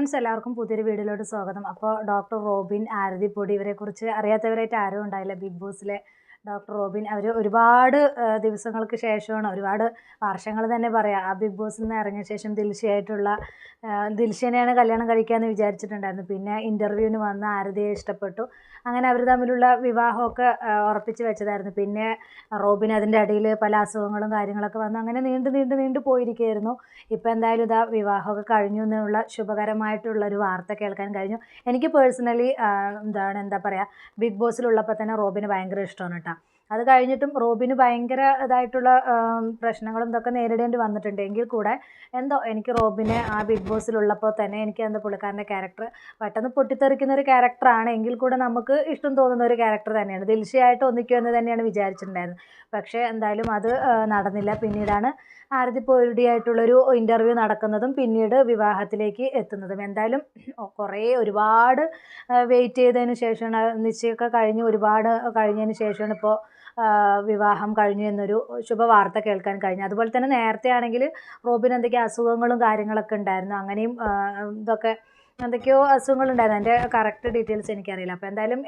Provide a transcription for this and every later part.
Friends, എല്ലാവർക്കും പുതിയൊരു വീഡിയോയിലോട്ട് സ്വാഗതം. അപ്പോൾ ഡോക്ടർ റോബിൻ, ആരതി പൊടി ഇവരെക്കുറിച്ച് അറിയാത്തവരായിട്ട് ആരും ഉണ്ടായില്ല. ബിഗ് ബോസിലെ ഡോക്ടർ റോബിൻ അവർ ഒരുപാട് ദിവസങ്ങൾക്ക് ശേഷമാണ്, ഒരുപാട് വർഷങ്ങൾ തന്നെ പറയാം, ആ ബിഗ് ബോസിൽ നിന്ന് ഇറങ്ങിയ ശേഷം ദിൽഷനെയാണ് കല്യാണം കഴിക്കാമെന്ന് വിചാരിച്ചിട്ടുണ്ടായിരുന്നു. പിന്നെ ഇൻ്റർവ്യൂവിന് വന്ന് ആരതിയെ ഇഷ്ടപ്പെട്ടു. അങ്ങനെ അവർ തമ്മിലുള്ള വിവാഹമൊക്കെ ഉറപ്പിച്ച് വെച്ചതായിരുന്നു. പിന്നെ റോബിൻ അതിൻ്റെ ഇടയിൽ പല അസുഖങ്ങളും കാര്യങ്ങളൊക്കെ വന്ന് അങ്ങനെ നീണ്ടു പോയിരിക്കുകയായിരുന്നു. ഇപ്പോൾ എന്തായാലും ഇതാ വിവാഹമൊക്കെ കഴിഞ്ഞു എന്നുള്ള ശുഭകരമായിട്ടുള്ളൊരു വാർത്ത കേൾക്കാൻ കഴിഞ്ഞു. എനിക്ക് പേഴ്സണലി എന്താ പറയുക, ബിഗ് ബോസിലുള്ളപ്പോൾ തന്നെ റോബിന് ഭയങ്കര ഇഷ്ടമാണ് കേട്ടോ. അത് കഴിഞ്ഞിട്ടും റോബിന് ഭയങ്കര ഇതായിട്ടുള്ള പ്രശ്നങ്ങളും ഇതൊക്കെ നേരിടേണ്ടി വന്നിട്ടുണ്ട്. എങ്കിൽ കൂടെ എന്തോ എനിക്ക് റോബിനെ ആ ബിഗ് ബോസിലുള്ളപ്പോൾ തന്നെ എനിക്ക് എന്താ പുള്ളിക്കാരൻ്റെ ക്യാരക്ടർ പെട്ടെന്ന് പൊട്ടിത്തെറിക്കുന്ന ഒരു ക്യാരക്ടറാണ്, എങ്കിൽ കൂടെ നമുക്ക് ഇഷ്ടം തോന്നുന്ന ഒരു ക്യാരക്ടർ തന്നെയാണ്. ദിൽഷയായിട്ട് ഒന്നിക്കുമെന്ന് തന്നെയാണ് വിചാരിച്ചിട്ടുണ്ടായിരുന്നത്. പക്ഷേ എന്തായാലും അത് നടന്നില്ല. പിന്നീടാണ് ആരതി പൊടിയായിട്ടുള്ളൊരു ഇൻ്റർവ്യൂ നടക്കുന്നതും പിന്നീട് വിവാഹത്തിലേക്ക് എത്തുന്നതും. എന്തായാലും ഒരുപാട് വെയിറ്റ് ചെയ്തതിന് ശേഷമാണ്, നിശ്ചയമൊക്കെ കഴിഞ്ഞ് ഒരുപാട് കഴിഞ്ഞതിന് ശേഷമാണ് ഇപ്പോൾ വിവാഹം കഴിഞ്ഞു എന്നൊരു ശുഭവാർത്ത കേൾക്കാൻ കഴിഞ്ഞു. അതുപോലെ തന്നെ നേരത്തെ ആണെങ്കിൽ റോബിന് എന്തൊക്കെയോ അസുഖങ്ങളും കാര്യങ്ങളൊക്കെ ഉണ്ടായിരുന്നു. അങ്ങനെയും എന്തൊക്കെയോ അസുഖങ്ങളുണ്ടായിരുന്നു. എൻ്റെ കറക്റ്റ് ഡീറ്റെയിൽസ് എനിക്കറിയില്ല. അപ്പോൾ എന്തായാലും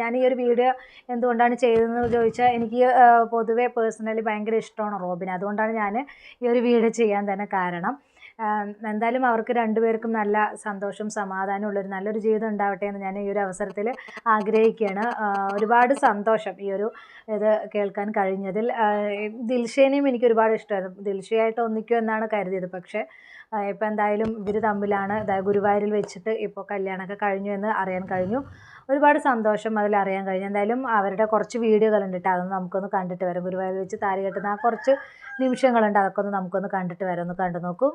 ഞാൻ ഈ ഒരു വീഡിയോ എന്തുകൊണ്ടാണ് ചെയ്തതെന്ന് ചോദിച്ചാൽ, എനിക്ക് പൊതുവെ പേഴ്സണലി ഭയങ്കര ഇഷ്ടമാണ് റോബിൻ. അതുകൊണ്ടാണ് ഞാൻ ഈ ഒരു വീഡിയോ ചെയ്യാൻ തന്നെ കാരണം. എന്തായാലും അവർക്ക് രണ്ടുപേർക്കും നല്ല സന്തോഷവും സമാധാനവും ഉള്ളൊരു നല്ലൊരു ജീവിതം ഉണ്ടാവട്ടെ എന്ന് ഞാൻ ഈ ഒരു അവസരത്തിൽ ആഗ്രഹിക്കുകയാണ്. ഒരുപാട് സന്തോഷം ഈ ഒരു ഇത് കേൾക്കാൻ കഴിഞ്ഞതിൽ. ദിൽഷേനെയും എനിക്ക് ഒരുപാട് ഇഷ്ടമായിരുന്നു. ദിൽഷയായിട്ട് ഒന്നിക്കുമെന്നാണ് കരുതിയത്. പക്ഷേ ഇപ്പോൾ എന്തായാലും ഇവർ തമ്മിലാണ് ഗുരുവായൂരിൽ വെച്ചിട്ട് ഇപ്പോൾ കല്യാണമൊക്കെ കഴിഞ്ഞു എന്ന് അറിയാൻ കഴിഞ്ഞു. ഒരുപാട് സന്തോഷം അതിൽ അറിയാൻ കഴിഞ്ഞു. എന്തായാലും അവരുടെ കുറച്ച് വീഡിയോകളുണ്ട് കേട്ടോ, അതൊന്ന് നമുക്കൊന്ന് കണ്ടിട്ട് വരാം. ഗുരുവായൂരിൽ വെച്ച് താലി കെട്ടുന്ന ആ കുറച്ച് നിമിഷങ്ങളുണ്ട്, അതൊക്കെ ഒന്ന് നമുക്കൊന്ന് കണ്ടിട്ട് വരാം. ഒന്ന് കണ്ടു നോക്കൂ.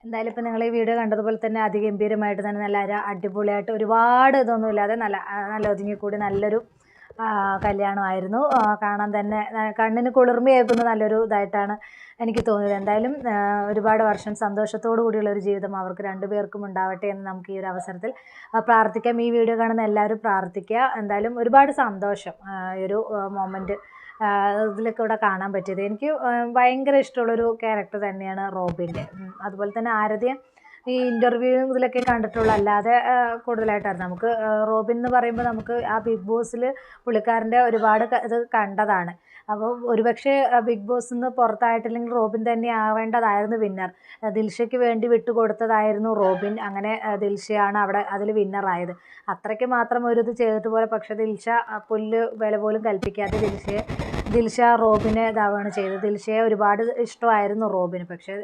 എന്തായാലും ഇപ്പോൾ നിങ്ങൾ ഈ വീഡിയോ കണ്ടതുപോലെ തന്നെ അതിഗംഭീരമായിട്ട് തന്നെ നല്ല അടിപൊളിയായിട്ട് ഒരുപാട് ഇതൊന്നും ഇല്ലാതെ നല്ല ഒതുങ്ങിക്കൂടി നല്ലൊരു കല്യാണമായിരുന്നു. കാണാൻ തന്നെ കണ്ണിന് കുളിർമയേകുന്ന നല്ലൊരു ഇതായിട്ടാണ് എനിക്ക് തോന്നിയത്. എന്തായാലും ഒരുപാട് വർഷം സന്തോഷത്തോടു കൂടിയുള്ളൊരു ജീവിതം അവർക്ക് രണ്ടുപേർക്കും ഉണ്ടാവട്ടെ എന്ന് നമുക്ക് ഈ ഒരു അവസരത്തിൽ പ്രാർത്ഥിക്കാം. ഈ വീഡിയോ കാണുന്ന എല്ലാവരും പ്രാർത്ഥിക്കുക. എന്തായാലും ഒരുപാട് സന്തോഷം ഈ ഒരു മൊമെൻറ്റ് ഇതിലൊക്കെ ഇവിടെ കാണാൻ പറ്റിയത്. എനിക്ക് ഭയങ്കര ഇഷ്ടമുള്ളൊരു ക്യാരക്ടർ തന്നെയാണ് റോബിൻ്റെ. അതുപോലെ തന്നെ ആരതിയെ ഈ ഇൻ്റർവ്യൂ ഇതിലൊക്കെ കണ്ടിട്ടുള്ളൂ, അല്ലാതെ കൂടുതലായിട്ടായിരുന്നു. നമുക്ക് റോബിൻ എന്ന് പറയുമ്പോൾ നമുക്ക് ആ ബിഗ് ബോസിൽ പുള്ളിക്കാരൻ്റെ ഒരുപാട് ഇത് കണ്ടതാണ്. അപ്പോൾ ഒരുപക്ഷെ ബിഗ് ബോസിൽ നിന്ന് പുറത്തായിട്ടില്ലെങ്കിൽ റോബിൻ തന്നെ ആവേണ്ടതായിരുന്നു വിന്നർ. ദിൽഷയ്ക്ക് വേണ്ടി വിട്ടുകൊടുത്തതായിരുന്നു റോബിൻ. അങ്ങനെ ദിൽഷയാണ് അവിടെ അതിൽ വിന്നറായത്. അത്രയ്ക്ക് മാത്രം ഒരു ഇത് ചെയ്തിട്ട് പോലെ. പക്ഷേ ദിൽഷ പുല്ല് വില പോലും കൽപ്പിക്കാതെ ദിൽഷ റോബിനെ ഇതാവുകയാണ് ചെയ്തത്. ദിൽഷയെ ഒരുപാട് ഇഷ്ടമായിരുന്നു റോബിന്. പക്ഷേ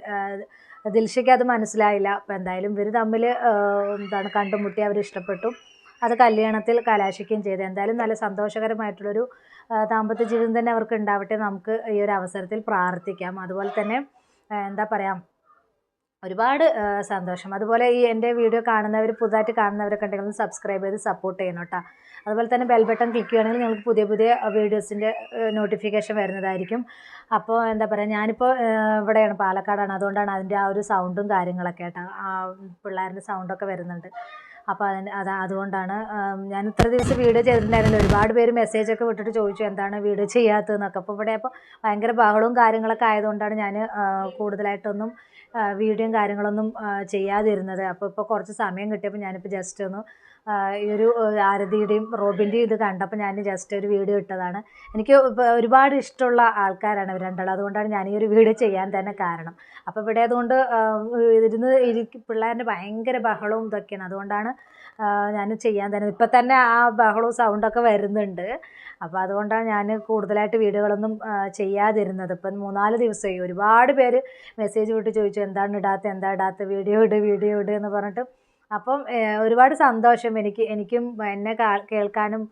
ദിൽഷയ്ക്ക് അത് മനസ്സിലായില്ല. അപ്പോൾ എന്തായാലും ഇവർ തമ്മിൽ കണ്ടുമുട്ടി, അവർ ഇഷ്ടപ്പെട്ടു. അത് കല്യാണത്തിൽ കലാശിക്കുകയും ചെയ്തു. എന്തായാലും നല്ല സന്തോഷകരമായിട്ടുള്ളൊരു ദാമ്പത്യ ജീവിതം തന്നെ അവർക്ക് ഉണ്ടാവട്ടെ നമുക്ക് ഈ ഒരു അവസരത്തിൽ പ്രാർത്ഥിക്കാം. അതുപോലെ തന്നെ എന്താ പറയുക, ഒരുപാട് സന്തോഷം. അതുപോലെ ഈ എൻ്റെ വീഡിയോ കാണുന്നവർ, പുതുതായിട്ട് കാണുന്നവരൊക്കെ ഉണ്ടെങ്കിൽ ഒന്ന് സബ്സ്ക്രൈബ് ചെയ്ത് സപ്പോർട്ട് ചെയ്യണം കേട്ടോ. അതുപോലെ തന്നെ ബെൽ ബട്ടൺ ക്ലിക്ക് ചെയ്യുകയാണെങ്കിൽ നിങ്ങൾക്ക് പുതിയ വീഡിയോസിൻ്റെ നോട്ടിഫിക്കേഷൻ വരുന്നതായിരിക്കും. അപ്പോൾ എന്താ പറയുക, ഞാനിപ്പോൾ ഇവിടെയാണ്, പാലക്കാടാണ്. അതുകൊണ്ടാണ് അതിൻ്റെ ആ ഒരു സൗണ്ടും കാര്യങ്ങളൊക്കെ കേട്ടോ, പിള്ളേരുടെ സൗണ്ടൊക്കെ വരുന്നുണ്ട്. അപ്പോൾ അതുകൊണ്ടാണ് ഞാൻ ഇത്ര ദിവസം വീഡിയോ ചെയ്തിട്ടുണ്ടായിരുന്നില്ല. ഒരുപാട് പേര് മെസ്സേജൊക്കെ വിട്ടിട്ട് ചോദിച്ചു എന്താണ് വീഡിയോ ചെയ്യാത്തതെന്നൊക്കെ. അപ്പോൾ ഇവിടെ അപ്പോൾ ഭയങ്കര ബഹളവും കാര്യങ്ങളൊക്കെ ആയതുകൊണ്ടാണ് ഞാൻ കൂടുതലായിട്ടൊന്നും വീഡിയോയും കാര്യങ്ങളൊന്നും ചെയ്യാതിരുന്നത്. അപ്പോൾ ഇപ്പോൾ കുറച്ച് സമയം കിട്ടിയപ്പോൾ ഞാനിപ്പോൾ ജസ്റ്റ് ഒന്ന് ഈ ഒരു ആരതിയുടെയും റോബിൻ്റെയും ഇത് കണ്ടപ്പോൾ ഞാൻ ജസ്റ്റ് ഒരു വീഡിയോ ഇട്ടതാണ്. എനിക്ക് ഒരുപാട് ഇഷ്ടമുള്ള ആൾക്കാരാണ് ഇവർ രണ്ടാളും. അതുകൊണ്ടാണ് ഞാൻ ഈ ഒരു വീഡിയോ ചെയ്യാൻ തന്നെ കാരണം. അപ്പോൾ ഇവിടെ അതുകൊണ്ട് പിള്ളേരുടെ ഭയങ്കര ബഹളവും ഇതൊക്കെയാണ്. അതുകൊണ്ടാണ് ഞാൻ ചെയ്യാൻ തന്നെ ഇപ്പം തന്നെ ആ ബഹളവും സൗണ്ടൊക്കെ വരുന്നുണ്ട്. അപ്പോൾ അതുകൊണ്ടാണ് ഞാൻ കൂടുതലായിട്ട് വീഡിയോകളൊന്നും ചെയ്യാതിരുന്നത്. ഇപ്പം 3-4 ദിവസമായി ഒരുപാട് പേര് മെസ്സേജ് വിട്ട് ചോദിച്ചു എന്താണ് ഇടാത്ത വീഡിയോ ഇട് എന്ന് പറഞ്ഞിട്ട്. അപ്പം ഒരുപാട് സന്തോഷം എനിക്കും എന്നെ കേൾക്കാനും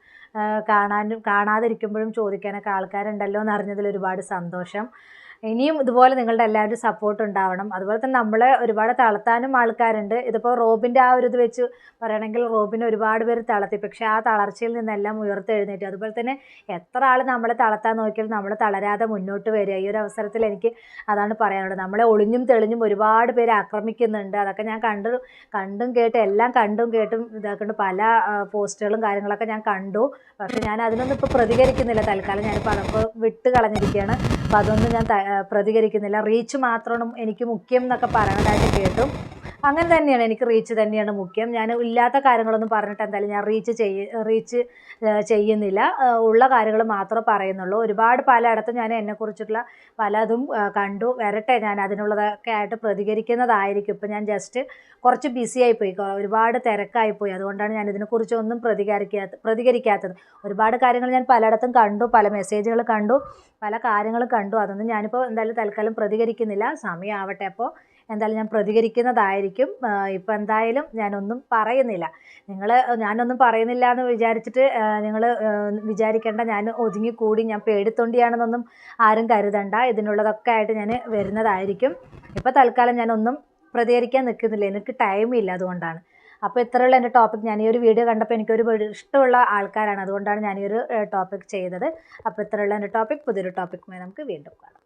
കാണാതിരിക്കുമ്പോഴും ചോദിക്കാനൊക്കെ ആൾക്കാരുണ്ടല്ലോ എന്ന് അറിഞ്ഞതിൽ ഒരുപാട് സന്തോഷം. ഇനിയും ഇതുപോലെ നിങ്ങളുടെ എല്ലാവരുടെയും സപ്പോർട്ട് ഉണ്ടാവണം. അതുപോലെ തന്നെ നമ്മളെ ഒരുപാട് തളർത്താനും ആൾക്കാരുണ്ട്. ഇതിപ്പോൾ റോബിൻ്റെ ആ ഒരു ഇത് വെച്ച് പറയുകയാണെങ്കിൽ റോബിനെ ഒരുപാട് പേര് തളർത്തി. പക്ഷേ ആ തളർച്ചയിൽ നിന്നെല്ലാം ഉയർത്തെഴുന്നേറ്റു. അതുപോലെ തന്നെ എത്ര ആൾ നമ്മളെ തളർത്താൻ നോക്കിയാലും നമ്മൾ തളരാതെ മുന്നോട്ട് വരിക. ഈ ഒരു അവസരത്തിൽ എനിക്ക് അതാണ് പറയാനുള്ളത്. നമ്മളെ ഒളിഞ്ഞും തെളിഞ്ഞും ഒരുപാട് പേര് ആക്രമിക്കുന്നുണ്ട്. അതൊക്കെ ഞാൻ കണ്ടും കേട്ടും എല്ലാം കണ്ടും കേട്ടും ഇതാക്കുന്നുണ്ട്. പല പോസ്റ്റുകളും കാര്യങ്ങളൊക്കെ ഞാൻ കണ്ടു. പക്ഷേ ഞാൻ അതിനൊന്നും ഇപ്പോൾ പ്രതികരിക്കുന്നില്ല. തൽക്കാലം ഞാനിപ്പോൾ അതൊക്കെ വിട്ട് കളഞ്ഞിരിക്കുകയാണ്. അപ്പോൾ അതൊന്നും ഞാൻ പ്രതികരിക്കുന്നില്ല. റീച്ച് മാത്രമാണ് എനിക്ക് മുഖ്യം എന്നൊക്കെ പറയണതായിട്ട് കേട്ടു. അങ്ങനെ തന്നെയാണ്, എനിക്ക് റീച്ച് തന്നെയാണ് മുഖ്യം. ഞാൻ ഇല്ലാത്ത കാര്യങ്ങളൊന്നും പറഞ്ഞിട്ട് എന്തായാലും ഞാൻ റീച്ച് ചെയ്യുന്നില്ല. ഉള്ള കാര്യങ്ങൾ മാത്രമേ പറയുന്നുള്ളൂ. ഒരുപാട് പലയിടത്തും ഞാൻ എന്നെക്കുറിച്ചിട്ടുള്ള പലതും കണ്ടു. വരട്ടെ, ഞാൻ അതിനുള്ളതൊക്കെ ആയിട്ട് പ്രതികരിക്കുന്നതായിരിക്കും. ഇപ്പം ഞാൻ ജസ്റ്റ് കുറച്ച് ബിസി ആയിപ്പോയി, ഒരുപാട് തിരക്കായിപ്പോയി. അതുകൊണ്ടാണ് ഞാൻ ഇതിനെക്കുറിച്ചൊന്നും പ്രതികരിക്കാത്തത്. ഒരുപാട് കാര്യങ്ങൾ ഞാൻ പലയിടത്തും കണ്ടു, പല മെസ്സേജുകൾ കണ്ടു, പല കാര്യങ്ങളും കണ്ടു. അതൊന്നും ഞാനിപ്പോൾ എന്തായാലും തൽക്കാലം പ്രതികരിക്കുന്നില്ല. സമയമാവട്ടെ, അപ്പോൾ എന്തായാലും ഞാൻ പ്രതികരിക്കുന്നതായിരിക്കും. ഇപ്പം എന്തായാലും ഞാനൊന്നും പറയുന്നില്ല. ഞാനൊന്നും പറയുന്നില്ല എന്ന് വിചാരിച്ചിട്ട് നിങ്ങൾ വിചാരിക്കേണ്ട ഞാൻ ഒതുങ്ങിക്കൂടി, ഞാൻ പേടിത്തൊണ്ടിയാണെന്നൊന്നും ആരും കരുതണ്ട. ഇതിനുള്ളതൊക്കെ ആയിട്ട് ഞാൻ വരുന്നതായിരിക്കും. ഇപ്പോൾ തൽക്കാലം ഞാനൊന്നും പ്രതികരിക്കാൻ നിൽക്കുന്നില്ല, എനിക്ക് ടൈമില്ല, അതുകൊണ്ടാണ്. അപ്പോൾ ഇത്രയുള്ള എൻ്റെ ടോപ്പിക്. ഞാൻ ഈ ഒരു വീഡിയോ കണ്ടപ്പോൾ എനിക്കൊരു ഇഷ്ടമുള്ള ആൾക്കാരാണ്, അതുകൊണ്ടാണ് ഞാൻ ഈ ഒരു ടോപ്പിക് ചെയ്തത്. അപ്പോൾ ഇത്രയുള്ള എൻ്റെ ടോപ്പിക്. പുതിയൊരു ടോപ്പിക്കുമായി നമുക്ക് വീണ്ടും കാണാം.